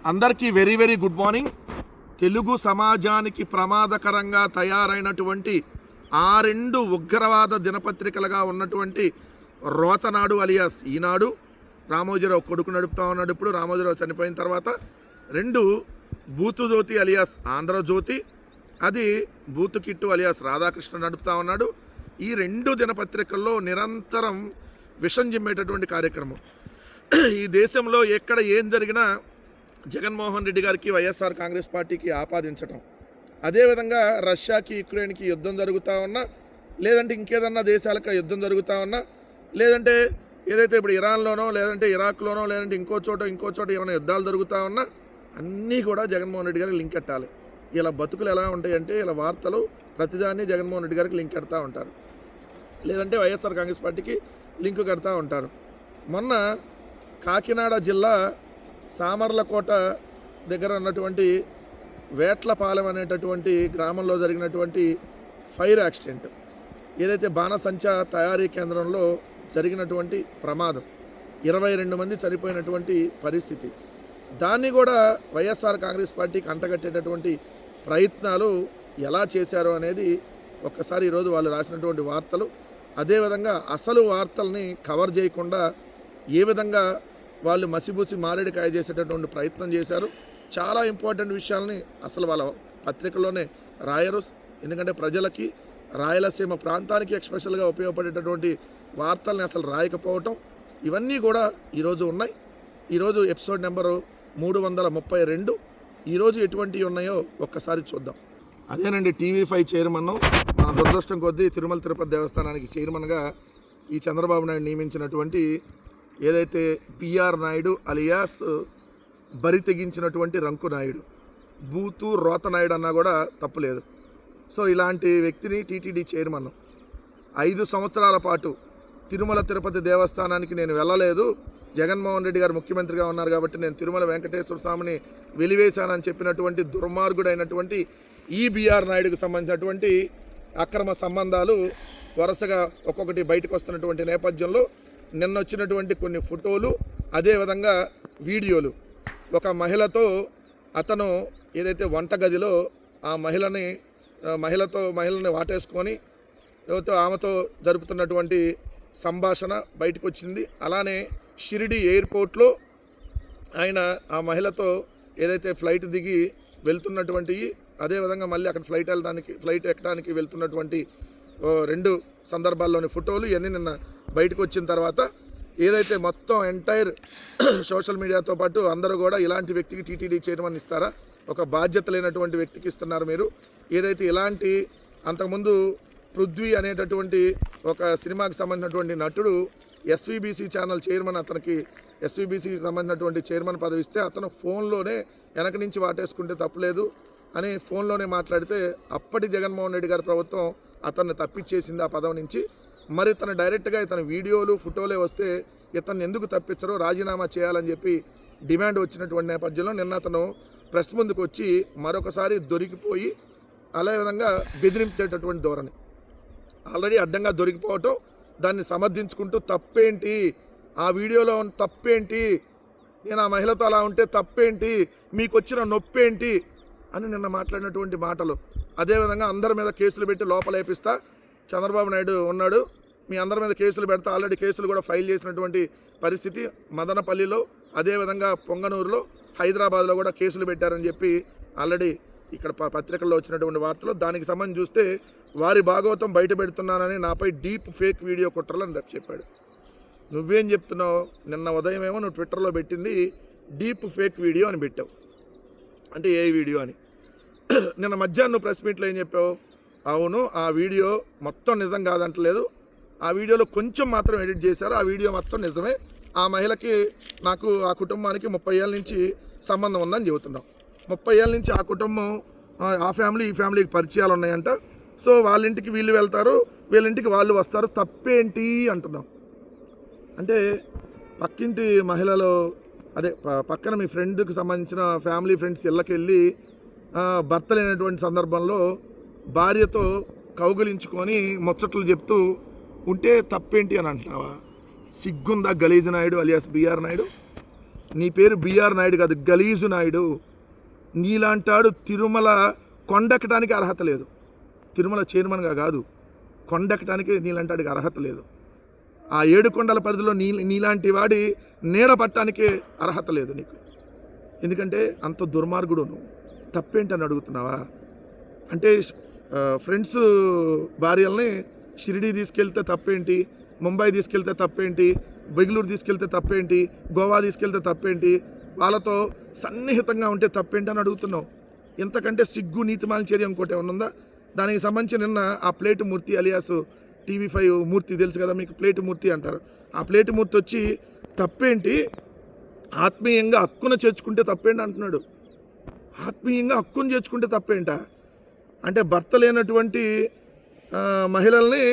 అందరికీ very very good morning. Telugu సమాజానికి ప్రమాదకరంగా తయారైనటువంటి ఆ రెండు ఉగ్రవాద దినపత్రికలుగా ఉన్నటువంటి రోతనాడు అలియాస్ ఈనాడు, రామోజీరావు కొడుకు నడుపుతా ఉన్నాడు. ఇప్పుడు రామోజీరావు చనిపోయిన తర్వాత రెండు బూతు జ్యోతి అలియాస్ ఆంధ్రజ్యోతి, అది బూతు కిట్టు అలియాస్ రాధాకృష్ణ నడుపుతా ఉన్నాడు. ఈ రెండు దినపత్రికల్లో నిరంతరం విషం జిమ్మేటటువంటి కార్యక్రమం. ఈ దేశంలో ఎక్కడ ఏం జరిగినా జగన్మోహన్ రెడ్డి గారికి, వైఎస్ఆర్ కాంగ్రెస్ పార్టీకి ఆపాదించటం, అదేవిధంగా రష్యాకి యుక్రెయిన్కి యుద్ధం జరుగుతూ ఉన్నా, లేదంటే ఇంకేదన్నా దేశాలకు యుద్ధం జరుగుతూ ఉన్నా, లేదంటే ఏదైతే ఇప్పుడు ఇరాన్లోనో, లేదంటే ఇరాక్లోనో, లేదంటే ఇంకో చోట ఏమైనా యుద్ధాలు జరుగుతూ ఉన్నా అన్నీ కూడా జగన్మోహన్ రెడ్డి గారికి లింక్ కట్టాలి. ఇలా బతుకులు ఎలా ఉంటాయంటే, ఇలా వార్తలు ప్రతిదాన్ని జగన్మోహన్ రెడ్డి గారికి లింక్ కడతా ఉంటారు, లేదంటే వైఎస్ఆర్ కాంగ్రెస్ పార్టీకి లింక్ కడతా ఉంటారు. మొన్న కాకినాడ జిల్లా సామర్లకోట దగ్గర ఉన్నటువంటి వేట్లపాలెం అనేటటువంటి గ్రామంలో జరిగినటువంటి ఫైర్ యాక్సిడెంట్, ఏదైతే బాణసంచా తయారీ కేంద్రంలో జరిగినటువంటి ప్రమాదం, 22 మంది చనిపోయినటువంటి పరిస్థితి, దాన్ని కూడా వైఎస్ఆర్ కాంగ్రెస్ పార్టీకి అంటగట్టేటటువంటి ప్రయత్నాలు ఎలా చేశారో అనేది ఒక్కసారి ఈరోజు వాళ్ళు రాసినటువంటి వార్తలు, అదేవిధంగా అసలు వార్తల్ని కవర్ చేయకుండా ఏ విధంగా వాళ్ళు మసిబూసి మారేడికాయ చేసేటటువంటి ప్రయత్నం చేశారు. చాలా ఇంపార్టెంట్ విషయాల్ని అసలు వాళ్ళ పత్రికల్లోనే రాయరు. ఎందుకంటే ప్రజలకి, రాయలసీమ ప్రాంతానికి ఎక్స్పెషల్గా ఉపయోగపడేటటువంటి వార్తల్ని అసలు రాయకపోవటం, ఇవన్నీ కూడా ఈరోజు ఉన్నాయి. ఈరోజు ఎపిసోడ్ నెంబరు 332. ఈరోజు ఎటువంటివి ఉన్నాయో ఒక్కసారి చూద్దాం. అదేనండి, TV5 చైర్మన్, మన దురదృష్టం కొద్దీ తిరుమల తిరుపతి దేవస్థానానికి చైర్మన్గా ఈ చంద్రబాబు నాయుడు నియమించినటువంటి ఏదైతే పిఆర్ నాయుడు అలియాస్ బరి తెగించినటువంటి రంకు నాయుడు, బూతు రోత నాయుడు అన్నా కూడా తప్పులేదు. సో ఇలాంటి వ్యక్తిని టీటీడీ చైర్మన్, 5 సంవత్సరాల పాటు తిరుమల తిరుపతి దేవస్థానానికి నేను వెళ్ళలేదు, జగన్మోహన్ రెడ్డి గారు ముఖ్యమంత్రిగా ఉన్నారు కాబట్టి నేను తిరుమల వెంకటేశ్వర స్వామిని వెలివేశానని చెప్పినటువంటి దుర్మార్గుడైనటువంటి ఈ బిఆర్ నాయుడుకు సంబంధించినటువంటి అక్రమ సంబంధాలు వరుసగా ఒక్కొక్కటి బయటకు వస్తున్నటువంటి నేపథ్యంలో నిన్న వచ్చినటువంటి కొన్ని ఫోటోలు, అదేవిధంగా వీడియోలు, ఒక మహిళతో అతను ఏదైతే వంటగదిలో ఆ మహిళని వాటేసుకొని ఆమెతో జరుపుతున్నటువంటి సంభాషణ బయటకు వచ్చింది. అలానే షిరిడి ఎయిర్పోర్ట్లో ఆయన ఆ మహిళతో ఏదైతే ఫ్లైట్ దిగి వెళ్తున్నటువంటి, అదేవిధంగా మళ్ళీ అక్కడ ఫ్లైట్ ఎక్కడానికి వెళ్తున్నటువంటి 2 సందర్భాల్లోని ఫోటోలు, ఇవన్నీ నిన్న బయటకు వచ్చిన తర్వాత ఏదైతే మొత్తం ఎంటైర్ సోషల్ మీడియాతో పాటు అందరూ కూడా ఇలాంటి వ్యక్తికి టీటీడీ చైర్మన్ ఇస్తారా, ఒక బాధ్యత లేనటువంటి వ్యక్తికి ఇస్తున్నారు మీరు. ఏదైతే ఇలాంటి అంతకుముందు పృథ్వీ అనేటటువంటి ఒక సినిమాకి సంబంధించినటువంటి నటుడు ఎస్వీబీసీ ఛానల్ చైర్మన్, అతనికి ఎస్వీబీసీకి సంబంధించినటువంటి చైర్మన్ పదవి ఇస్తే అతను ఫోన్లోనే వెనక నుంచి వాటేసుకుంటే తప్పులేదు అని ఫోన్లోనే మాట్లాడితే అప్పటి జగన్మోహన్ రెడ్డి గారి ప్రభుత్వం అతన్ని తప్పించేసింది ఆ పదవి నుంచి. మరి ఇతను డైరెక్ట్గా ఇతను వీడియోలు ఫోటోలే వస్తే ఇతన్ని ఎందుకు తప్పించరో, రాజీనామా చేయాలని చెప్పి డిమాండ్ వచ్చినటువంటి నేపథ్యంలో నిన్న అతను ప్రెస్ ముందుకు వచ్చి మరొకసారి దొరికిపోయి, అదేవిధంగా బెదిరించేటటువంటి ధోరణి, ఆల్రెడీ అడ్డంగా దొరికిపోవటం, దాన్ని సమర్థించుకుంటూ తప్పేంటి, ఆ వీడియోలో ఉన్న తప్పేంటి, నేను ఆ మహిళతో అలా ఉంటే తప్పేంటి, మీకు వచ్చిన నొప్పేంటి అని నిన్న మాట్లాడినటువంటి మాటలు, అదేవిధంగా అందరి మీద కేసులు పెట్టి లోపలేపిస్తా, చంద్రబాబు నాయుడు ఉన్నాడు, మీ అందరి మీద కేసులు పెడతా, ఆల్రెడీ కేసులు కూడా ఫైల్ చేసినటువంటి పరిస్థితి, మదనపల్లిలో, అదేవిధంగా పొంగనూరులో, హైదరాబాద్లో కూడా కేసులు పెట్టారని చెప్పి ఆల్రెడీ ఇక్కడ పత్రికల్లో వచ్చినటువంటి వార్తలు. దానికి సంబంధించి చూస్తే వారి భాగవతం బయట పెడుతున్నానని నాపై డీప్ ఫేక్ వీడియో కుట్రలని చెప్పాడు. నువ్వేం చెప్తున్నావు? నిన్న ఉదయం ఏమో నువ్వు ట్విట్టర్లో పెట్టింది డీప్ ఫేక్ వీడియో అని పెట్టావు, అంటే ఏ వీడియో అని. నిన్న మధ్యాహ్నం ప్రెస్ మీట్లో ఏం చెప్పావు? అవును, ఆ వీడియో మొత్తం నిజం కాదంటలేదు, ఆ వీడియోలో కొంచెం మాత్రం ఎడిట్ చేశారు, ఆ వీడియో మొత్తం నిజమే, ఆ మహిళకి నాకు ఆ కుటుంబానికి 30 ఏళ్ళ నుంచి సంబంధం ఉందని చెబుతున్నాం. 30 ఏళ్ళ నుంచి ఆ కుటుంబం, ఆ ఫ్యామిలీ ఈ ఫ్యామిలీకి పరిచయాలు ఉన్నాయంట, సో వాళ్ళ ఇంటికి వీళ్ళు వెళ్తారు, వీళ్ళింటికి వాళ్ళు వస్తారు, తప్పేంటి అంటున్నాం. అంటే పక్కింటి మహిళలు, అదే పక్కన మీ ఫ్రెండ్కి సంబంధించిన ఫ్యామిలీ ఫ్రెండ్స్ ఇళ్ళకి వెళ్ళి భర్త లేనటువంటి సందర్భంలో భార్యతో కౌగిలించుకొని ముచ్చట్లు చెప్తూ ఉంటే తప్పేంటి అని అంటున్నావా? సిగ్గుందా గలీజ్ నాయుడు అలియాస్ బిఆర్ నాయుడు? నీ పేరు బిఆర్ నాయుడు కాదు, గలీజు నాయుడు. నీలాంటాడు తిరుమల కొండెక్కడానికి అర్హత లేదు. తిరుమల చైర్మన్గా కాదు, కొండెక్కడానికి నీలాంటాడికి అర్హత లేదు. ఆ 7 కొండల పరిధిలో నీలాంటి వాడి నీడ పట్టడానికి అర్హత లేదు నీకు. ఎందుకంటే అంత దుర్మార్గుడు నువ్వు. తప్పేంటని అడుగుతున్నావా? అంటే ఫ్రెండ్స్ భార్యల్ని షిరిడీ తీసుకెళ్తే తప్పేంటి, ముంబై తీసుకెళ్తే తప్పేంటి, బెంగళూరు తీసుకెళ్తే తప్పేంటి, గోవా తీసుకెళ్తే తప్పేంటి, వాళ్ళతో సన్నిహితంగా ఉంటే తప్పేంటి అని అడుగుతున్నావు. ఇంతకంటే సిగ్గు నీతిమాలిన చర్య ఇంకోటి ఏమన్నా ఉందా? దానికి సంబంధించి నిన్న ఆ ప్లేటు మూర్తి అలియాస్ TV5 మూర్తి తెలుసు కదా మీకు, ప్లేటు మూర్తి అంటారు. ఆ ప్లేటు మూర్తి వచ్చి తప్పేంటి, ఆత్మీయంగా హక్కును చేర్చుకుంటే తప్పేంటి అంటున్నాడు. ఆత్మీయంగా హక్కును చేర్చుకుంటే తప్పేంట? అంటే భర్త లేనటువంటి మహిళల్ని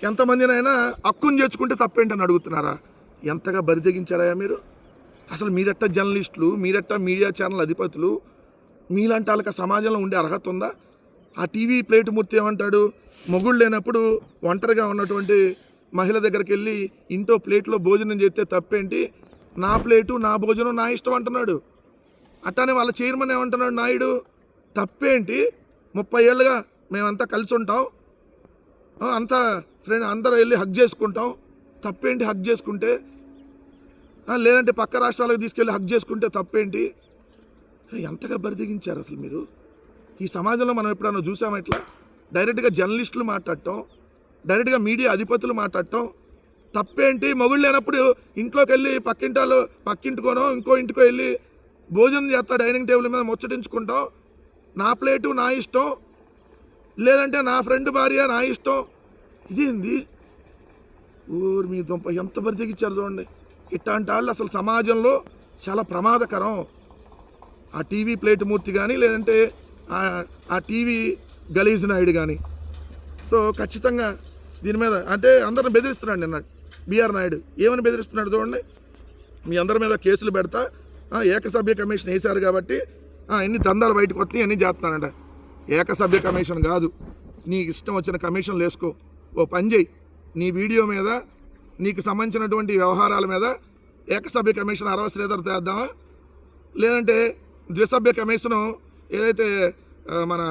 ఎంతమందినైనా హక్కును చేర్చుకుంటే తప్పేంటని అడుగుతున్నారా? ఎంతగా బరితెగించారా మీరు? అసలు మీరెట్ట జర్నలిస్టులు, మీరెట్ట మీడియా ఛానల్ అధిపతులు, మీలాంటి వాళ్ళకి సమాజంలో ఉండే అర్హత ఉందా? ఆ టీవీ ప్లేటు మూర్తి ఏమంటాడు, మొగుళ్ళు లేనప్పుడు ఒంటరిగా ఉన్నటువంటి మహిళ దగ్గరికి వెళ్ళి ఇంట్లో ప్లేట్లో భోజనం చేస్తే తప్పేంటి, నా ప్లేటు నా భోజనం నా ఇష్టం అంటున్నాడు. అట్లానే వాళ్ళ చైర్మన్ ఏమంటున్నాడు నాయుడు, తప్పేంటి, 30 ఏళ్ళుగా మేమంతా కలిసి ఉంటాం, అంతా ఫ్రెండ్ అందరూ వెళ్ళి హగ్ చేసుకుంటాం, తప్పేంటి హగ్ చేసుకుంటే, లేదంటే పక్క రాష్ట్రాలకు తీసుకెళ్ళి హగ్ చేసుకుంటే తప్పేంటి? ఎంతగా బరిదిగించారు అసలు మీరు? ఈ సమాజంలో మనం ఎప్పుడన్నా చూసామా ఇట్లా? డైరెక్ట్గా జర్నలిస్టులు మాట్లాడటం, డైరెక్ట్గా మీడియా అధిపతులు మాట్లాడటం తప్పేంటి, మొగుళ్ళు లేనప్పుడు ఇంట్లోకి వెళ్ళి పక్కింటికోనో ఇంకో ఇంటికో వెళ్ళి భోజనం చేస్తా, డైనింగ్ టేబుల్ మీద ముచ్చటించుకుంటాం, నా ప్లేటు నా ఇష్టం, లేదంటే నా ఫ్రెండ్ భార్య నా ఇష్టం. ఇదేంది? ఊరు మీ దుంప ఎంత బరితెగించారు చూడండి. ఇట్లాంటి వాళ్ళు అసలు సమాజంలో చాలా ప్రమాదకరం. ఆ టీవీ ప్లేటు మూర్తి కానీ, లేదంటే ఆ టీవీ గలీజు నాయుడు కానీ. సో ఖచ్చితంగా దీని మీద అంటే అందరిని బెదిరిస్తున్నాడు నిన్న బిఆర్ నాయుడు. ఏమని బెదిరిస్తున్నాడు చూడండి, మీ అందరి మీద కేసులు పెడతా, ఏకసభ్య కమిషన్ వేశారు కాబట్టి ఎన్ని దందాలు బయటకు వస్తాయి అన్నీ చేస్తానంట. ఏకసభ్య కమిషన్ కాదు, నీకు ఇష్టం వచ్చిన కమిషన్లు వేసుకో. ఓ పని చేయి, నీ వీడియో మీద నీకు సంబంధించినటువంటి వ్యవహారాల మీద ఏకసభ్య కమిషన్ 60 శ్రీధర్ చేద్దామా, లేదంటే ద్విసభ్య కమిషను ఏదైతే మన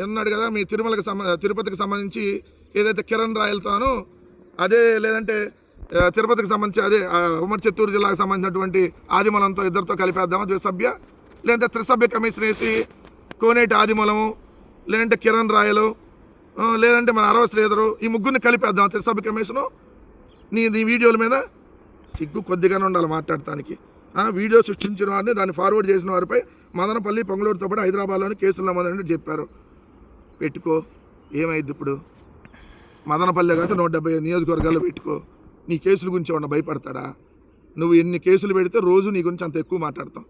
ఎన్నాడు కదా మీ తిరుపతికి సంబంధించి ఏదైతే కిరణ్ రాయలతోనో అదే, లేదంటే తిరుపతికి సంబంధించి అదే ఉమ్మడి చిత్తూరు జిల్లాకు సంబంధించినటువంటి ఆదిమూలంతో ఇద్దరితో కలిపేద్దామా ద్విసభ్య, లేదంటే త్రిసభ్య కమిషన్ వేసి కోనేటి ఆదిమూలము, లేదంటే కిరణ్ రాయలు, లేదంటే మన 60 శ్రీధరు, ఈ ముగ్గురిని కలిపేద్దాం త్రిసభ్య కమిషను. నీ వీడియోల మీద సిగ్గు కొద్దిగానే ఉండాలి మాట్లాడటానికి. వీడియో సృష్టించిన వారిని, దాన్ని ఫార్వర్డ్ చేసిన వారిపై మదనపల్లి, పొంగళూరుతో పాటు హైదరాబాద్లోని కేసులు నమోదని చెప్పారు. పెట్టుకో, ఏమైంది ఇప్పుడు? మదనపల్లి కాదు 175 నియోజకవర్గాల్లో పెట్టుకో. నీ కేసుల గురించి ఏమన్నా భయపడతాడా? నువ్వు ఎన్ని కేసులు పెడితే రోజు నీ గురించి అంత ఎక్కువ మాట్లాడతావు.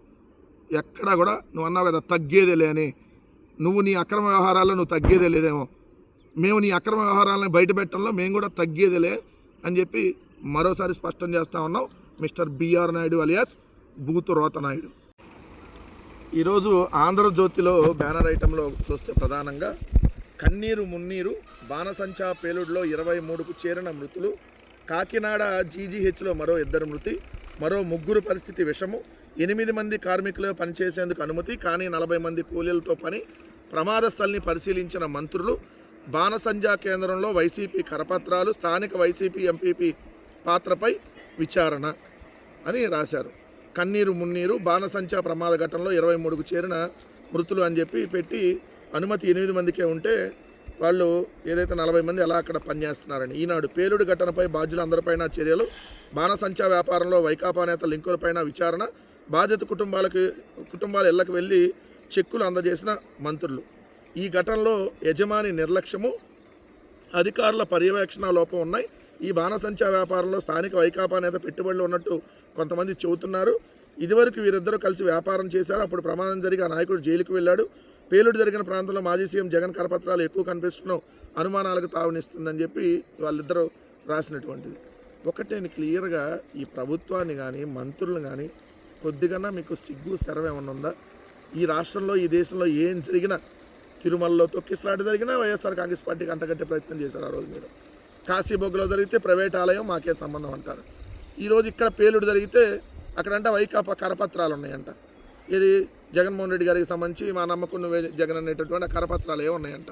ఎక్కడా కూడా నువ్వు అన్నావు కదా తగ్గేదేలే అని. నువ్వు నీ అక్రమ వ్యవహారాల్లో నువ్వు తగ్గేదే లేదేమో, మేము నీ అక్రమ వ్యవహారాలను బయట పెట్టడంలో మేము కూడా తగ్గేదేలే అని చెప్పి మరోసారి స్పష్టం చేస్తూ ఉన్నాం మిస్టర్ బిఆర్ నాయుడు అలియాస్ బూతు రోత నాయుడు. ఈరోజు ఆంధ్రజ్యోతిలో బ్యానర్ ఐటంలో చూస్తే ప్రధానంగా కన్నీరు మున్నీరు, బాణసంచా పేలుడులో 23కు చేరిన మృతులు, కాకినాడ జీజీహెచ్లో మరో 2 మృతి, మరో 3 పరిస్థితి విషము, 8 మంది కార్మికులు పనిచేసేందుకు అనుమతి కానీ 40 మంది కూలీలతో పని, ప్రమాద స్థలిని పరిశీలించిన మంత్రులు, బాణసంచా కేంద్రంలో వైసీపీ కరపత్రాలు, స్థానిక వైసీపీ ఎంపీపీ పాత్రపై విచారణ అని రాశారు. కన్నీరు మున్నీరు, బాణసంచా ప్రమాద ఘటనలో 23కు చేరిన మృతులు అని చెప్పి పెట్టి అనుమతి 8 మందికే ఉంటే వాళ్ళు ఏదైతే 40 మంది ఎలా అక్కడ పనిచేస్తున్నారని. ఈనాడు పేలుడు ఘటనపై బాధ్యులందరిపైన చర్యలు, బాణసంచా వ్యాపారంలో వైకాపా నేత లింకులపైన విచారణ, బాధిత కుటుంబాల ఇళ్లకు వెళ్ళి చెక్కులు అందజేసిన మంత్రులు. ఈ ఘటనలో యజమాని నిర్లక్ష్యము, అధికారుల పర్యవేక్షణ లోపం ఉన్నాయి. ఈ బాణసంచా వ్యాపారంలో స్థానిక వైకాపా నేత పెట్టుబడులు ఉన్నట్టు కొంతమంది చెబుతున్నారు. ఇదివరకు వీరిద్దరూ కలిసి వ్యాపారం చేశారు. అప్పుడు ప్రమాదం జరిగి ఆ నాయకుడు జైలుకు వెళ్ళాడు. పేలుడు జరిగిన ప్రాంతంలో మాజీ సీఎం జగన్ కరపత్రాలు ఎక్కువ కనిపిస్తున్న అనుమానాలకు తావునిస్తుందని చెప్పి వాళ్ళిద్దరూ రాసినటువంటిది. ఒకటి నేను క్లియర్గా ఈ ప్రభుత్వాన్ని కానీ మంత్రులను కానీ కొద్దిగా మీకు సిగ్గు స్థిరం ఏమన్నా ఉందా? ఈ రాష్ట్రంలో ఈ దేశంలో ఏం జరిగినా, తిరుమలలో తొక్కిసలాట జరిగినా వైఎస్ఆర్ కాంగ్రెస్ పార్టీకి అంటగట్టే ప్రయత్నం చేశారు. ఆ రోజు మీరు కాశీబొగ్గులో జరిగితే ప్రైవేట్ ఆలయం మాకే సంబంధం అంటారు. ఈరోజు ఇక్కడ పేలుడు జరిగితే అక్కడంటే వైకాపా కరపత్రాలు ఉన్నాయంట. ఇది జగన్మోహన్ రెడ్డి గారికి సంబంధించి మా నమ్మకం నువ్వే జగన్ అనేటటువంటి కరపత్రాలు ఏమున్నాయంట.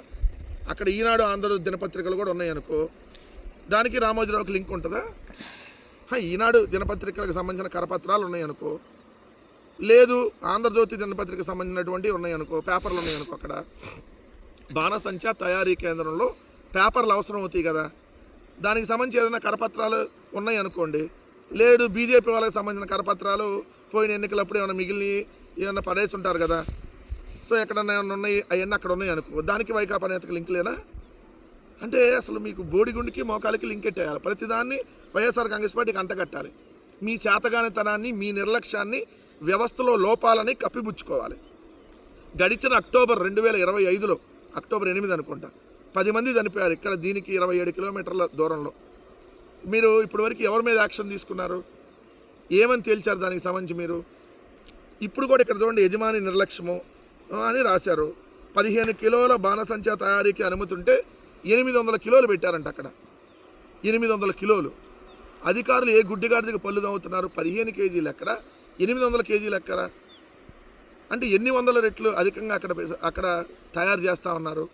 అక్కడ ఈనాడు ఆంధ్ర దినపత్రికలు కూడా ఉన్నాయనుకో, దానికి రామోజీరావుకి లింక్ ఉంటుందా? ఈనాడు దినపత్రికలకు సంబంధించిన కరపత్రాలు ఉన్నాయనుకో, లేదు ఆంధ్రజ్యోతి దినపత్రికకు సంబంధించినటువంటివి ఉన్నాయనుకో, పేపర్లు ఉన్నాయనుకో, అక్కడ బాణసంచా తయారీ కేంద్రంలో పేపర్లు అవసరం అవుతాయి కదా, దానికి సంబంధించి ఏదైనా కరపత్రాలు ఉన్నాయి అనుకోండి. లేదు బీజేపీ వాళ్ళకి సంబంధించిన కరపత్రాలు పోయిన ఎన్నికలప్పుడు ఏమైనా మిగిలిన ఏమైనా పడేసి ఉంటారు కదా, సో ఎక్కడన్నా ఏమైనా ఉన్నాయి అవన్నీ అక్కడ ఉన్నాయి అనుకో, దానికి వైకాపా నేతకి లింక్ లేనా? అంటే అసలు మీకు బోడిగుండికి మోకాలికి లింక్ పెట్టేయాలి. ప్రతిదాన్ని వైఎస్ఆర్ కాంగ్రెస్ పార్టీకి అంటగట్టాలి. మీ చేతగానితనాన్ని, మీ నిర్లక్ష్యాన్ని, వ్యవస్థలో లోపాలని కప్పిపుచ్చుకోవాలి. గడిచిన అక్టోబర్ 2025లో అక్టోబర్ 8 అనుకుంటా 10 మంది చనిపోయారు ఇక్కడ, దీనికి 27 కిలోమీటర్ల దూరంలో. మీరు ఇప్పటివరకు ఎవరి మీద యాక్షన్ తీసుకున్నారు? ఏమని తేల్చారు దానికి సంబంధించి మీరు? ఇప్పుడు కూడా ఇక్కడ చూడండి, యజమాని నిర్లక్ష్యము అని రాశారు. 15 కిలోల బాణసంచా తయారీకి అనుమతి ఉంటే 800 కిలోలు పెట్టారంట అక్కడ. 800 కిలోలు. అధికారులు ఏ గుడ్డిగాడికి పళ్ళు తవ్వుతున్నారు? 15 కేజీలు ఎక్కడ, 800 కేజీలు ఎక్కడ? అంటే ఎన్ని వందల రెట్లు అధికంగా అక్కడ తయారు చేస్తూ ఉన్నారు.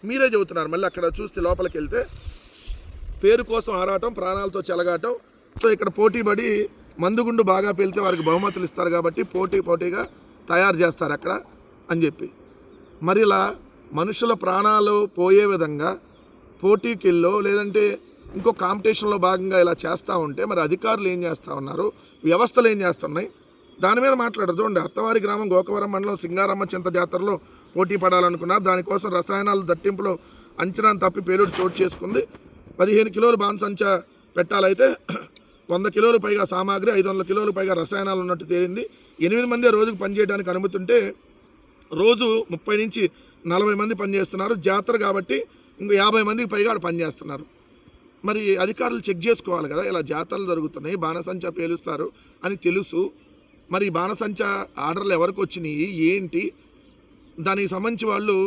మీరే చెబుతున్నారు. మళ్ళీ అక్కడ చూస్తే లోపలికి వెళ్తే పేరు కోసం ఆరాటం, ప్రాణాలతో చెలగాటం. సో ఇక్కడ పోటీపడి మందుగుండు బాగా పేలితే వారికి బహుమతులు ఇస్తారు కాబట్టి పోటీగా తయారు చేస్తారు అక్కడ అని చెప్పి. మరి ఇలా మనుషుల ప్రాణాలు పోయే విధంగా పోటీకిల్లో లేదంటే ఇంకో కాంపిటీషన్లో భాగంగా ఇలా చేస్తూ ఉంటే మరి అధికారులు ఏం చేస్తూ ఉన్నారు, వ్యవస్థలు ఏం చేస్తున్నాయి, దాని మీద మాట్లాడరు. చూడండి, అత్తవారి గ్రామం గోకవరం మండలం సింగారమ్మ చింత జాతరలో పోటీ పడాలనుకున్నారు. దానికోసం రసాయనాల దట్టింపులో అంచనాను తప్పి పేలుడు చోటు చేసుకుంది. 15 కిలోలు బాణసంచా పెట్టాలైతే 100 కిలోలు పైగా సామాగ్రి, 500 కిలోలు పైగా రసాయనాలు ఉన్నట్టు తేలింది. 8 మంది రోజుకు పనిచేయడానికి అనుమతి ఉంటే రోజు 30 నుంచి 40 మంది పనిచేస్తున్నారు. జాతర కాబట్టి ఇంకో 50 మందికి పైగా పనిచేస్తున్నారు. మరి అధికారులు చెక్ చేసుకోవాలి కదా, ఇలా జాతరలు జరుగుతున్నాయి, బాణసంచా పేలుస్తారు అని తెలుసు. మరి బాణసంచా ఆర్డర్లు ఎవరికి వచ్చినాయి, ఏంటి, దానికి సంబంధించి వాళ్ళు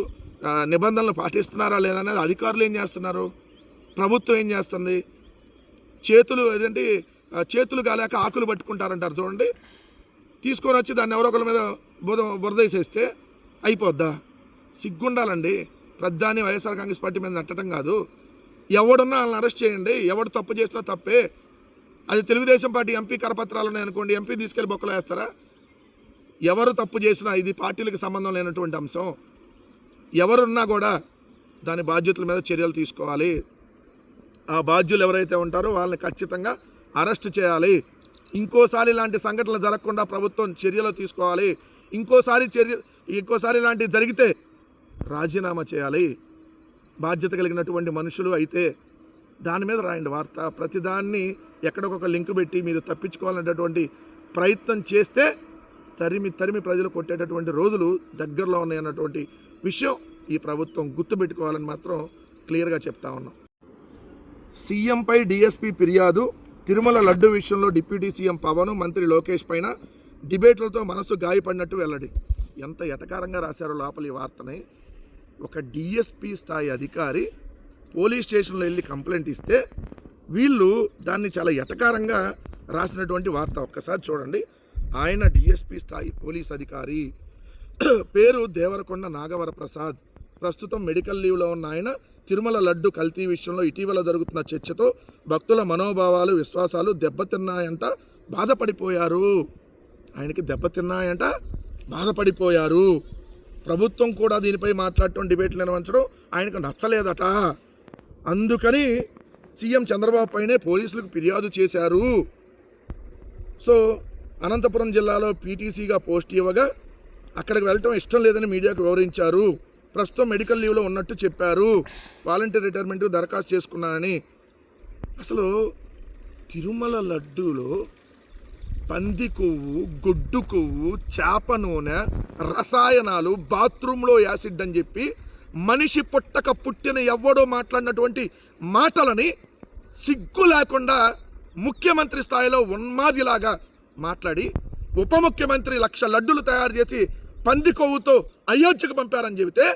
నిబంధనలు పాటిస్తున్నారా లేదనేది అధికారులు ఏం చేస్తున్నారు, ప్రభుత్వం ఏం చేస్తుంది? చేతులు కాలేక ఆకులు పట్టుకుంటారంటారు చూడండి. తీసుకొని వచ్చి దాన్ని ఎవరో ఒకరి మీద బురదేసేస్తే అయిపోద్దా? సిగ్గుండాలండి. ప్రధాని వైఎస్ఆర్ కాంగ్రెస్ పార్టీ మీద నట్టడం కాదు. ఎవడున్నా వాళ్ళని అరెస్ట్ చేయండి, ఎవడు తప్పు చేసినా తప్పే. అది తెలుగుదేశం పార్టీ ఎంపీ కరపత్రాలు ఉన్నాయనుకోండి, ఎంపీ తీసుకెళ్ళి బొక్కలో వేస్తారా? ఎవరు తప్పు చేసినా ఇది పార్టీలకు సంబంధం లేనటువంటి అంశం. ఎవరున్నా కూడా దాని బాధ్యతల మీద చర్యలు తీసుకోవాలి. ఆ బాధ్యులు ఎవరైతే ఉంటారో వాళ్ళని ఖచ్చితంగా అరెస్ట్ చేయాలి. ఇంకోసారి ఇలాంటి సంఘటనలు జరగకుండా ప్రభుత్వం చర్యలు తీసుకోవాలి. ఇంకోసారి ఇలాంటివి జరిగితే రాజీనామా చేయాలి. బాధ్యత కలిగినటువంటి మనుషులు అయితే దాని మీద రాయండి వార్త. ప్రతిదాన్ని ఎక్కడికొక లింక్ పెట్టి మీరు తప్పించుకోవాలనేటటువంటి ప్రయత్నం చేస్తే తరిమి ప్రజలు కొట్టేటటువంటి రోజులు దగ్గరలో ఉన్నాయన్నటువంటి విషయం ఈ ప్రభుత్వం గుర్తుపెట్టుకోవాలని మాత్రం క్లియర్గా చెప్తా ఉన్నాం. సీఎంపై డీఎస్పీ ఫిర్యాదు. తిరుమల లడ్డు విషయంలో డిప్యూటీ సీఎం పవన్, మంత్రి లోకేష్ పైన డిబేట్లతో మనసు గాయపడినట్టు వెల్లడి. ఎంత ఎటకారంగా రాశారో లోపల ఈ వార్తని. ఒక డిఎస్పీ స్థాయి అధికారి పోలీస్ స్టేషన్లో వెళ్ళి కంప్లైంట్ ఇస్తే వీళ్ళు దాన్ని చాలా ఎటకారంగా రాసినటువంటి వార్త ఒక్కసారి చూడండి. ఆయన డిఎస్పీ స్థాయి పోలీస్ అధికారి, పేరు దేవరకొండ నాగవర ప్రసాద్. ప్రస్తుతం మెడికల్ లీవ్లో ఉన్న ఆయన తిరుమల లడ్డు కల్తీ విషయంలో ఇటీవల జరుగుతున్న చర్చతో భక్తుల మనోభావాలు, విశ్వాసాలు దెబ్బతిన్నాయంట, బాధపడిపోయారు. ఆయనకి దెబ్బతిన్నాయంట, బాధపడిపోయారు. ప్రభుత్వం కూడా దీనిపై మాట్లాడటం, డిబేట్లు నిర్వహించడం ఆయనకు నచ్చలేదట. అందుకని సీఎం చంద్రబాబు పైనే పోలీసులకు ఫిర్యాదు చేశారు. సో అనంతపురం జిల్లాలో పీటీసీగా పోస్ట్ ఇవ్వగా అక్కడికి వెళ్ళటం ఇష్టం లేదని మీడియాకు వివరించారు. ప్రస్తుతం మెడికల్ లీవ్లో ఉన్నట్టు చెప్పారు. వాలంటీర్ రిటైర్మెంట్ దరఖాస్తు చేసుకున్నానని. అసలు తిరుమల లడ్డూలో పంది కొవ్వు, గుడ్డు కొవ్వు, చేప నూనె, రసాయనాలు, బాత్రూంలో యాసిడ్ అని చెప్పి మనిషి పుట్టక పుట్టిన ఎవ్వడో మాట్లాడినటువంటి మాటలని సిగ్గు లేకుండా ముఖ్యమంత్రి స్థాయిలో ఉన్మాదిలాగా మాట్లాడి ఉప ముఖ్యమంత్రి 1,00,000 లడ్డులు తయారు చేసి పంది కొవ్వుతో అయోధ్యకు పంపారని చెబితే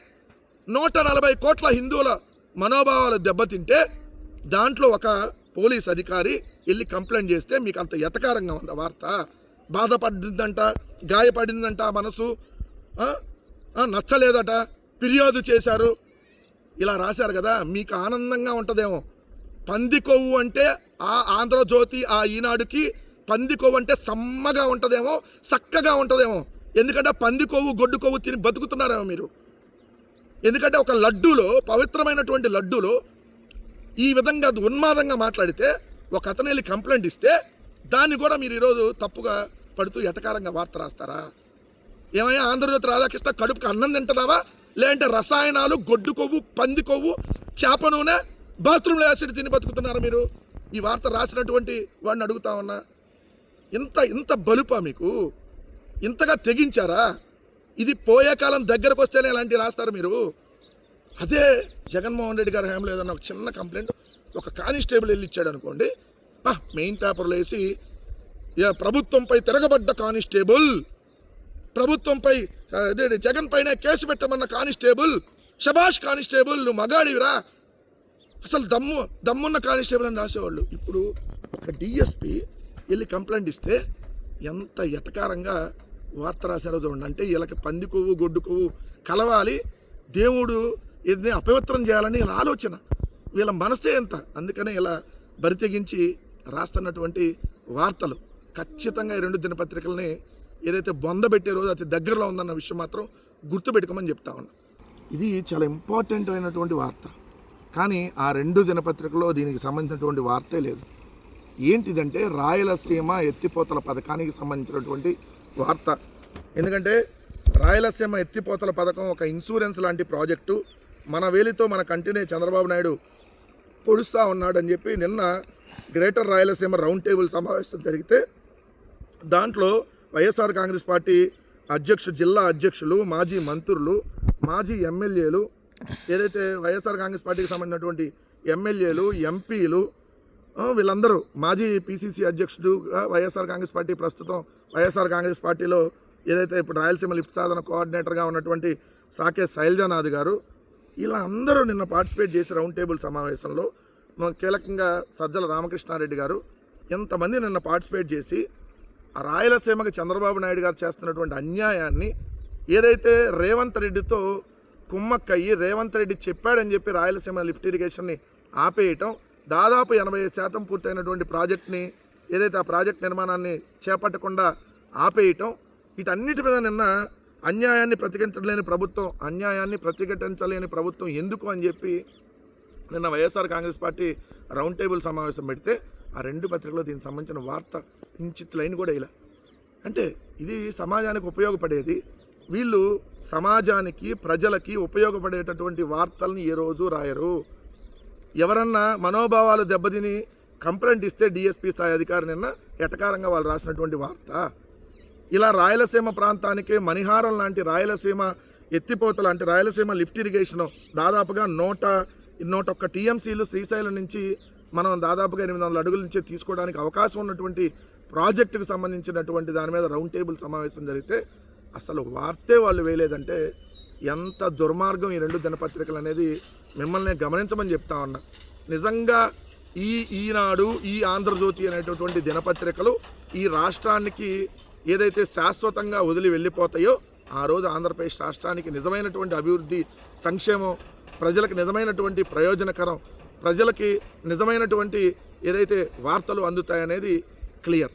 140 కోట్ల హిందువుల మనోభావాలు దెబ్బతింటే దాంట్లో ఒక పోలీస్ అధికారి వెళ్ళి కంప్లైంట్ చేస్తే మీకు అంత ఎటకారంగా ఉందా వార్త? బాధపడిందంట, గాయపడిందంట మనసు, నచ్చలేదట, ఫిర్యాదు చేశారు, ఇలా రాశారు కదా. మీకు ఆనందంగా ఉంటుందేమో. పంది కొవ్వు అంటే ఆ ఆంధ్రజ్యోతి, ఆ ఈనాడుకి పంది కొవ్వు అంటే సమ్మగా ఉంటుందేమో, చక్కగా ఉంటుందేమో. ఎందుకంటే పంది కొవ్వు గొడ్డు కొవ్వు తిని బతుకుతున్నారేమో మీరు. ఎందుకంటే ఒక లడ్డూలో, పవిత్రమైనటువంటి లడ్డూలో ఈ విధంగా ఉన్మాదంగా మాట్లాడితే ఒక అతను వెళ్ళి కంప్లైంట్ ఇస్తే దాన్ని కూడా మీరు ఈరోజు తప్పుగా పడుతూ ఎటకారంగా వార్త రాస్తారా? ఏమయ్యా ఆంధ్రజ్యోతి రాధాకృష్ణ, కడుపుకి అన్నం తింటున్నావా, లేదంటే రసాయనాలు, గొడ్డు కొవ్వు, పంది కొవ్వు, చేప నూనె, బాత్రూంలో యాసిడ్ తిని బతుకుతున్నారా మీరు? ఈ వార్త రాసినటువంటి వాడిని అడుగుతా ఉన్నా. ఇంత బలుపా మీకు? ఇంతగా తెగించారా? ఇది పోయే కాలం దగ్గరకు వస్తేనే ఇలాంటివి రాస్తారు మీరు. అదే జగన్మోహన్ రెడ్డి గారి హయాంలో ఏదన్నా ఒక చిన్న కంప్లైంట్ ఒక కానిస్టేబుల్ వెళ్ళి ఇచ్చాడు అనుకోండి, మెయిన్ పేపర్లో వేసి ప్రభుత్వంపై తిరగబడ్డ కానిస్టేబుల్, ప్రభుత్వంపై అదే జగన్ పైన కేసు పెట్టమన్న కానిస్టేబుల్, షబాష్ కానిస్టేబుల్ నువ్వు మగాడివిరా, అసలు దమ్మున్న కానిస్టేబుల్ అని రాసేవాళ్ళు. ఇప్పుడు ఒక డిఎస్పి వెళ్ళి కంప్లైంట్ ఇస్తే ఎంత ఎటకారంగా వార్త రాశారో చూడండి. అంటే వీళ్ళకి పంది కొవ్వు, గొడ్డు కొవ్వు కలవాలి, దేవుడు ఇది అపవిత్రం చేయాలని వీళ్ళ ఆలోచన, వీళ్ళ మనసే ఎంత. అందుకనే ఇలా బరితెగించి రాస్తున్నటువంటి వార్తలు ఖచ్చితంగా ఈ రెండు దినపత్రికలని ఏదైతే బొందబెట్టే రోజు అతి దగ్గరలో ఉందన్న విషయం మాత్రం గుర్తుపెట్టుకోమని చెప్తా ఉన్నా. ఇది చాలా ఇంపార్టెంట్ అయినటువంటి వార్త, కానీ ఆ రెండు దినపత్రికల్లో దీనికి సంబంధించినటువంటి వార్తే లేదు. ఏంటిదంటే రాయలసీమ ఎత్తిపోతల పథకానికి సంబంధించినటువంటి వార్త. ఎందుకంటే రాయలసీమ ఎత్తిపోతల పథకం ఒక ఇన్సూరెన్స్ లాంటి ప్రాజెక్టు, మన వేలితో మన కంటినే చంద్రబాబు నాయుడు పొడుస్తూ ఉన్నాడని చెప్పి నిన్న గ్రేటర్ రాయలసీమ రౌండ్ టేబుల్ సమావేశం జరిగితే దాంట్లో వైఎస్ఆర్ కాంగ్రెస్ పార్టీ జిల్లా అధ్యక్షులు, మాజీ మంత్రులు, మాజీ ఎమ్మెల్యేలు, ఏదైతే వైఎస్ఆర్ కాంగ్రెస్ పార్టీకి సంబంధించినటువంటి ఎమ్మెల్యేలు, ఎంపీలు, వీళ్ళందరూ, మాజీ పిసిసి అధ్యక్షుడు వైఎస్ఆర్ కాంగ్రెస్ పార్టీ, ప్రస్తుతం వైఎస్ఆర్ కాంగ్రెస్ పార్టీలో ఏదైతే ఇప్పుడు రాయలసీమ లిఫ్ట్ సాధన కోఆర్డినేటర్గా ఉన్నటువంటి సాకే శైలజానాథ్ గారు, ఇలా అందరూ నిన్న పార్టిసిపేట్ చేసి రౌండ్ టేబుల్ సమావేశంలో కీలకంగా సజ్జల రామకృష్ణారెడ్డి గారు, ఎంతమంది నిన్న పార్టిసిపేట్ చేసి ఆ రాయలసీమకి చంద్రబాబు నాయుడు గారు చేస్తున్నటువంటి అన్యాయాన్ని, ఏదైతే రేవంత్ రెడ్డితో కుమ్మక్కయ్యి రేవంత్ రెడ్డి చెప్పాడని చెప్పి రాయలసీమ లిఫ్ట్ ఇరిగేషన్ని ఆపేయటం, దాదాపు 80% పూర్తయినటువంటి ప్రాజెక్ట్ని, ఏదైతే ఆ ప్రాజెక్ట్ నిర్మాణాన్ని చేపట్టకుండా ఆపేయటం, వీటన్నిటి మీద నిన్న అన్యాయాన్ని ప్రతిఘటించలేని ప్రభుత్వం ఎందుకు అని చెప్పి నిన్న YSR Congress party round table సమావేశం పెడితే ఆ రెండు పత్రికలో దీనికి సంబంధించిన వార్త ఇంచిత్ లైన్ కూడా ఇలా. అంటే ఇది సమాజానికి ఉపయోగపడేది. వీళ్ళు సమాజానికి, ప్రజలకి ఉపయోగపడేటటువంటి వార్తల్ని ఏ రోజు రాయరు. ఎవరన్నా మనోభావాలు దెబ్బతిని కంప్లైంట్ ఇస్తే డిఎస్పీ స్థాయి అధికారి నిన్న ఎటకారంగా వాళ్ళు రాసినటువంటి వార్త. ఇలా రాయలసీమ ప్రాంతానికి మణిహారం లాంటి రాయలసీమ ఎత్తిపోతలు అంటే రాయలసీమ లిఫ్ట్ ఇరిగేషను దాదాపుగా 101 టీఎంసీలు శ్రీశైలం నుంచి మనం దాదాపుగా 800 అడుగుల నుంచి తీసుకోవడానికి అవకాశం ఉన్నటువంటి ప్రాజెక్టుకు సంబంధించినటువంటి దాని మీద రౌండ్ టేబుల్ సమావేశం జరిగితే అసలు వార్తే వాళ్ళు వేయలేదంటే ఎంత దుర్మార్గం ఈ రెండు దినపత్రికలు అనేది మిమ్మల్ని గమనించమని చెప్తా ఉన్నా. నిజంగా ఈనాడు, ఈ ఆంధ్రజ్యోతి అనేటటువంటి దినపత్రికలు ఈ రాష్ట్రానికి ఏదైతే శాశ్వతంగా వదిలి వెళ్ళిపోతాయో ఆ రోజు ఆంధ్రప్రదేశ్ రాష్ట్రానికి నిజమైనటువంటి అభివృద్ధి, సంక్షేమం, ప్రజలకు నిజమైనటువంటి ప్రయోజనకరం, ప్రజలకి నిజమైనటువంటి ఏదైతే వార్తలు అందుతాయనేది క్లియర్.